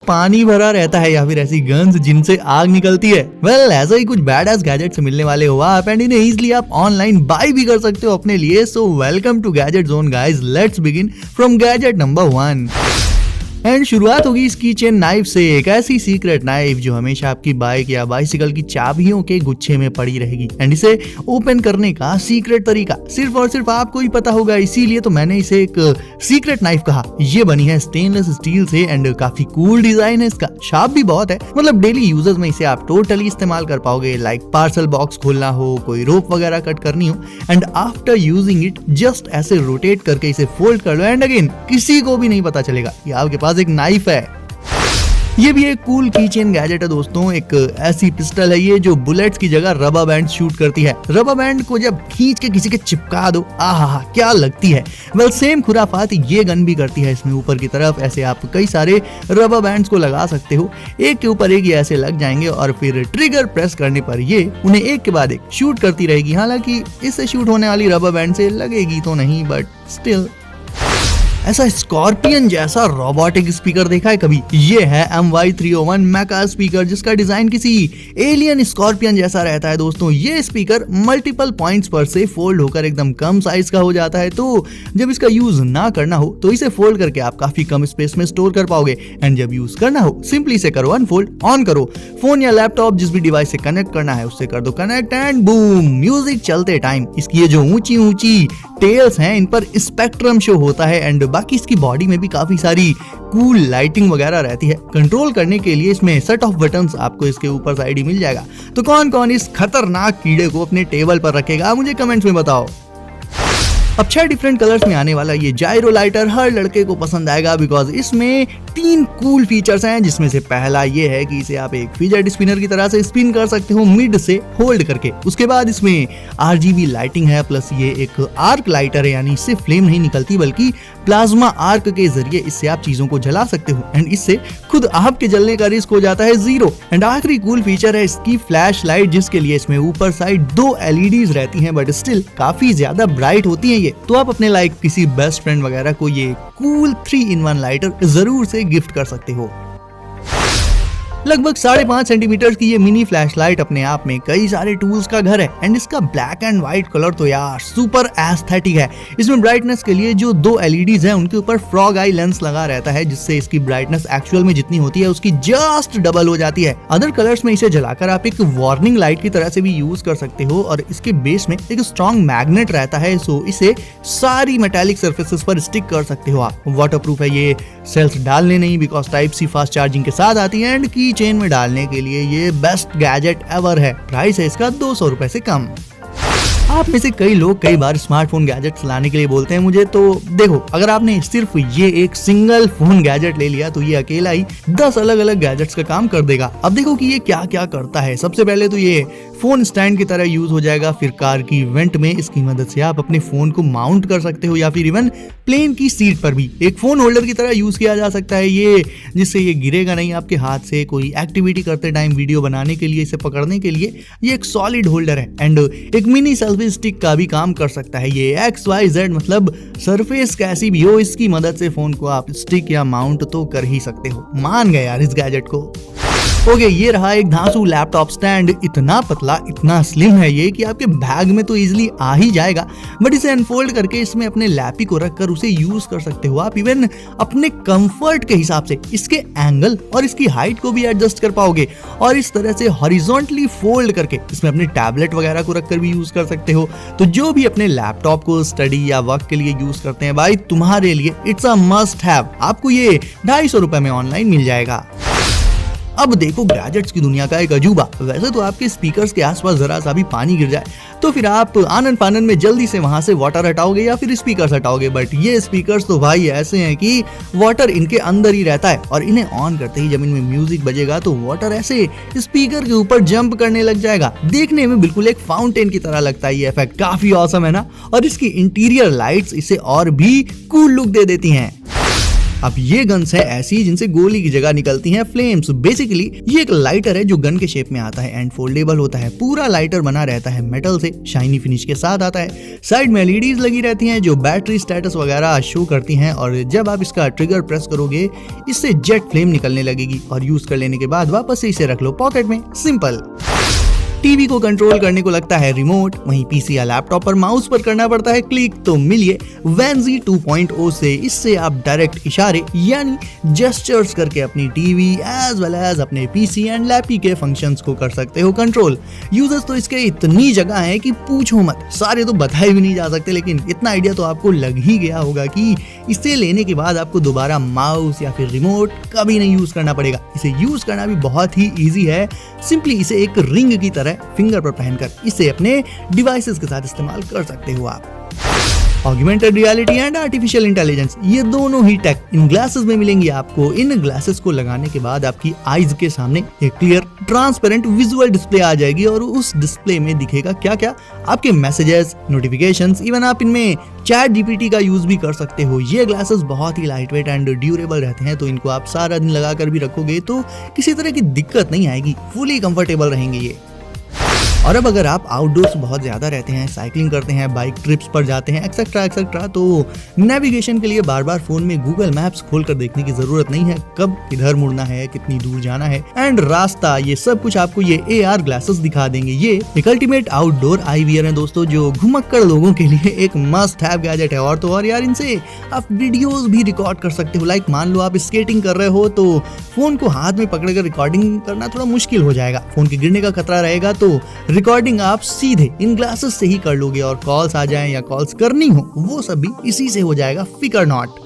पानी भरा रहता है या फिर ऐसी गन्स जिनसे आग निकलती है। वेल ऐसा ही कुछ बैड एस गैजेट से मिलने वाले हो आप, एंड इन्हें इजीली आप ऑनलाइन बाय भी कर सकते हो अपने लिए। So welcome to gadget zone guys, let's begin from gadget number 1। And शुरुआत होगी इस की चेन नाइफ से, एक ऐसी सीक्रेट नाइफ जो हमेशा आपकी बाइक या बाइसिकल की चाबियों के गुच्छे में पड़ी रहेगी। एंड इसे ओपन करने का सीक्रेट तरीका सिर्फ और सिर्फ आपको ही पता होगा, इसीलिए तो मैंने इसे एक सीक्रेट नाइफ कहा। ये बनी है स्टेनलेस स्टील से एंड काफी कूल डिजाइन है इसका, शार्प भी बहुत है। मतलब डेली यूजेस में इसे आप टोटली इस्तेमाल कर पाओगे, लाइक पार्सल बॉक्स खोलना हो, कोई रोप वगैरह कट करनी हो, and after using it just ऐसे रोटेट करके इसे फोल्ड कर लो एंड अगेन किसी को भी नहीं पता चलेगा ये आपके पास एक नाइफ है। ये भी एक कूल कीचेन गैजेट है दोस्तों। एक ऐसी पिस्टल है ये जो बुलेट्स की जगह रबर बैंड शूट करती है। रबर बैंड को जब खींच के किसी के चिपका दो, आहा क्या लगती है। वेल सेम खुराफात ये गन भी करती है। इसमें ऊपर की तरफ ऐसे आप कई सारे रबर बैंड्स को लगा सकते हो, एक के ऊपर एक ये ऐसे लग जाएंगे और फिर ट्रिगर प्रेस करने पर ये उन्हें एक के बाद एक शूट करती रहेगी। हालांकि इससे शूट होने वाली रबर बैंड से लगेगी तो नहीं, बट स्टिल। ऐसा स्कॉर्पियन जैसा रोबोटिक स्पीकर देखा है कभी? ये है MY301 मेका स्पीकर, जिसका डिजाइन किसी एलियन स्कॉर्पियन जैसा रहता है दोस्तों। ये स्पीकर मल्टीपल पॉइंट्स पर से फोल्ड होकर एकदम कम साइज का हो जाता है, तो जब इसका यूज ना करना हो तो इसे फोल्ड करके आप काफी कम स्पेस में स्टोर कर पाओगे। एंड जब यूज करना हो सिंपली इसे करो अनफोल्ड, ऑन करो, फोन या लैपटॉप जिस भी डिवाइस से कनेक्ट करना है उससे कर दो कनेक्ट एंड बूम, म्यूजिक चलते टाइम इसकी ये जो ऊंची ऊंची टेल्स हैं इन पर स्पेक्ट्रम शो होता है। एंड बाकी इसकी बॉडी में भी काफी सारी कूल लाइटिंग वगैरह रहती है। कंट्रोल करने के लिए इसमें सेट ऑफ बटन्स आपको इसके ऊपर साइड ही मिल जाएगा। तो कौन कौन इस खतरनाक कीड़े को अपने टेबल पर रखेगा मुझे कमेंट्स में बताओ। अब 6 डिफरेंट कलर्स में आने वाला ये जायरो लाइटर हर लड़के को पसंद आएगा, बिकॉज इसमें 3 कूल फीचर्स हैं, जिसमें से पहला ये है कि इसे आप एक फिजेट स्पिनर की तरह से स्पिन कर सकते हो मिड से होल्ड करके। उसके बाद इसमें RGB लाइटिंग है, प्लस ये एक आर्क लाइटर है, यानी इससे फ्लेम नहीं निकलती बल्कि प्लाज्मा आर्क के जरिए इससे आप चीजों को जला सकते हो एंड इससे खुद आपके जलने का रिस्क हो जाता है 0। एंड आखिरी कूल फीचर है इसकी फ्लैश लाइट, जिसके लिए इसमें ऊपर साइड 2 LEDs रहती हैं, बट स्टिल काफी ज्यादा ब्राइट होती हैं ये। तो आप अपने लाइक किसी बेस्ट फ्रेंड वगैरह को ये कूल 3-in-1 लाइटर जरूर से गिफ्ट कर सकते हो। लगभग 5.5 सेंटीमीटर की ये मिनी फ्लैश लाइट अपने आप में कई सारे टूल्स का घर है। एंड इसका ब्लैक एंड व्हाइट कलर तो यार सुपर एस्थेटिक है। इसमें ब्राइटनेस के लिए जो 2 LEDs हैं उनके ऊपर फ्रॉग आई लेंस लगा रहता है, जिससे इसकी ब्राइटनेस एक्चुअल में जितनी होती है उसकी जस्ट डबल हो जाती है। अदर कलर्स में इसे जलाकर आप एक वार्निंग लाइट की तरह से भी यूज कर सकते हो। और इसके बेस में एक स्ट्रॉन्ग मैग्नेट रहता है, सो इसे सारी मेटालिक सर्फेसेस पर स्टिक कर सकते हो आप। वाटरप्रूफ है ये, सेल्स डालने नहीं because type C fast charging के साथ आती है। एंड की चेन में डालने के लिए ये बेस्ट गैजेट एवर है। प्राइस है इसका 200 रुपए से कम। आप में से कई लोग कई बार स्मार्टफोन गैजेट्स लाने के लिए बोलते हैं मुझे, तो देखो अगर आपने सिर्फ ये एक सिंगल फोन गैजेट ले लिया तो ये अकेला ही 10 अलग अलग गैजेट्स का काम कर देगा। अब देखो कि ये क्या क्या करता है। सबसे पहले तो ये फोन स्टैंड की तरह यूज हो जाएगा। फिर कार की वेंट में इसकी मदद से आप अपने फोन को माउंट कर सकते हो, या फिर इवन प्लेन की सीट पर भी एक फोन होल्डर की तरह यूज किया जा सकता है ये, जिससे ये गिरेगा नहीं आपके हाथ से। कोई एक्टिविटी करते टाइम वीडियो बनाने के लिए, इसे पकड़ने के लिए ये एक सॉलिड होल्डर है। एंड एक मिनी सेल्फी स्टिक का भी काम कर सकता है ये। XYZ मतलब सरफेस कैसी भी हो, इसकी मदद से फोन को आप स्टिक या माउंट तो कर ही सकते हो। मान गए यार इस गैजेट को। ओके, ये रहा एक धांसू लैपटॉप स्टैंड। इतना पतला, इतना स्लिम है ये कि आपके बैग में तो इजीली आ ही जाएगा, बट इसे अनफोल्ड करके इसमें अपने लैपी को रखकर उसे यूज कर सकते हो आप इवन अपने कंफर्ट के हिसाब से। इसके एंगल और इसकी हाइट को भी एडजस्ट कर पाओगे और इस तरह से हॉरिजॉन्टली फोल्ड करके इसमें अपने टैबलेट वगैरह को रखकर भी यूज कर सकते हो। तो जो भी अपने लैपटॉप को स्टडी या वर्क के लिए यूज करते हैं भाई, तुम्हारे लिए इट्स अ मस्ट हैव। आपको ये 250 रुपए में ऑनलाइन मिल जाएगा। अब देखो गैजेट्स की दुनिया का एक अजूबा। वैसे तो आपके स्पीकर्स के आसपास जरा सा भी पानी गिर जाए तो फिर आप आनन फानन में जल्दी से वहां से वाटर हटाओगे या फिर स्पीकर्स हटाओगे, बट ये स्पीकर्स तो भाई ऐसे हैं कि वाटर इनके अंदर ही रहता है और इन्हें ऑन करते ही जब इनमें म्यूजिक बजेगा तो वाटर ऐसे स्पीकर के ऊपर जंप करने लग जाएगा। देखने में बिल्कुल एक फाउंटेन की तरह लगता है ये इफेक्ट। काफी ऑसम है ना? और इसकी इंटीरियर लाइट्स इसे और भी कूल लुक दे देती हैं। अब ये गन्स है ऐसी जिनसे गोली की जगह निकलती हैं फ्लेम्स। बेसिकली ये एक लाइटर है जो गन के शेप में आता है एंड फोल्डेबल होता है। पूरा लाइटर बना रहता है मेटल से, शाइनी फिनिश के साथ आता है। साइड में एलईडीज लगी रहती हैं जो बैटरी स्टेटस वगैरह शो करती हैं और जब आप इसका ट्रिगर प्रेस करोगे इससे जेट फ्लेम निकलने लगेगी और यूज कर लेने के बाद वापस से इसे रख लो पॉकेट में। सिंपल। टीवी को कंट्रोल करने को लगता है रिमोट, वहीं पीसी या लैपटॉप पर माउस पर करना पड़ता है क्लिक। तो मिलिए वैनजी 2.0 से। इससे आप डायरेक्ट इशारे यानी जेस्चर्स करके अपनी टीवी एज वेल एज अपने पीसी एंड लैपी के फंक्शंस को कर सकते हो कंट्रोल। यूजर्स तो इसके इतनी जगह है कि पूछो मत, सारे तो बताए भी नहीं जा सकते, लेकिन इतना आइडिया तो आपको लग ही गया होगा कि इसे लेने के बाद आपको दोबारा माउस या फिर रिमोट कभी नहीं यूज करना पड़ेगा। इसे यूज करना भी बहुत ही ईजी है। सिंपली इसे एक रिंग की तरह फिंगर पर पहनकर इसे अपने डिवाइसेस के साथ इस्तेमाल कर सकते हो आप। Augmented reality and artificial intelligence, ये दोनों ही टेक इन ग्लासेस में मिलेंगी आपको। इन ग्लासेस को लगाने के बाद आपकी आईज के सामने एक क्लियर ट्रांसपेरेंट विजुअल डिस्प्ले आ जाएगी और उस डिस्प्ले में दिखेगा क्या क्या, आपके मैसेजेस, नोटिफिकेशंस, इवन आप इनमें चैट जीपीटी का यूज भी कर सकते हो। ये ग्लासेस बहुत ही लाइटवेट एंड ड्यूरेबल रहते हैं, तो इनको आप सारा दिन लगाकर भी रखोगे तो किसी तरह की दिक्कत नहीं आएगी, फुली कंफर्टेबल रहेंगे ये। और अब अगर आप आउटडोर्स बहुत ज़्यादा रहते हैं, साइकिलिंग करते हैं, बाइक ट्रिप्स पर जाते हैं एक्सेट्रा एक्सेट्रा, तो नेविगेशन के लिए बार बार फोन में गूगल मैप्स खोलकर देखने की जरूरत नहीं है, कब किधर मुड़ना है, कितनी दूर जाना है एंड रास्ता, ये सब कुछ आपको ये AR ग्लासेस दिखा देंगे। ये एक अल्टीमेट आउटडोर आईवीआर है दोस्तों, जो घुमक्कड़ लोगों के लिए एक मस्ट हैव गैजेट है। और तो और यार, इनसे आप वीडियोस भी रिकॉर्ड कर सकते हो। लाइक मान लो आप स्केटिंग कर रहे हो तो फोन को हाथ में पकड़कर रिकॉर्डिंग करना थोड़ा मुश्किल हो जाएगा, फोन के गिरने का खतरा रहेगा, तो रिकॉर्डिंग आप सीधे इन ग्लासेस से ही कर लोगे और कॉल्स आ जाएं या कॉल्स करनी हो वो सब भी इसी से हो जाएगा, फिकर नॉट।